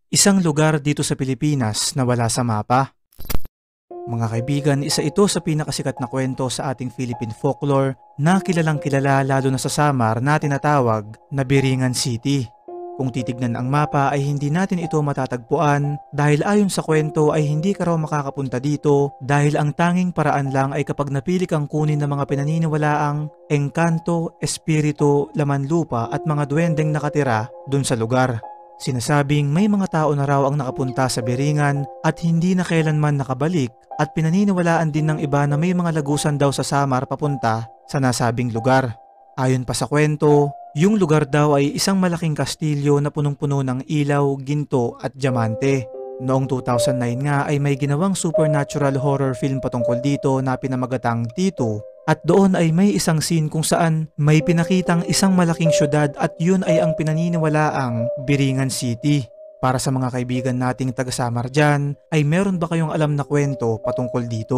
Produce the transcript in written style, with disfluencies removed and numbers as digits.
Isang lugar dito sa Pilipinas na wala sa mapa. Mga kaibigan, isa ito sa pinakasikat na kwento sa ating Philippine folklore na kilalang kilala lalo na sa Samar na tinatawag na Biringan City. Kung titignan ang mapa ay hindi natin ito matatagpuan dahil ayon sa kwento ay hindi ka raw makakapunta dito dahil ang tanging paraan lang ay kapag napili kang kunin ng mga pinaniniwalaang engkanto, espiritu, laman lupa at mga duwendeng nakatira dun sa lugar. Sinasabing may mga tao na raw ang nakapunta sa Biringan at hindi na kailanman nakabalik at pinaniniwalaan din ng iba na may mga lagusan daw sa Samar papunta sa nasabing lugar. Ayon pa sa kwento, yung lugar daw ay isang malaking kastilyo na punong-puno ng ilaw, ginto at diamante. Noong 2009 nga ay may ginawang supernatural horror film patungkol dito na pinamagatang T2. At doon ay may isang scene kung saan may pinakitang isang malaking syudad at yun ay ang pinaniniwalaang Biringan City. Para sa mga kaibigan nating taga-Samar dyan, ay meron ba kayong alam na kwento patungkol dito?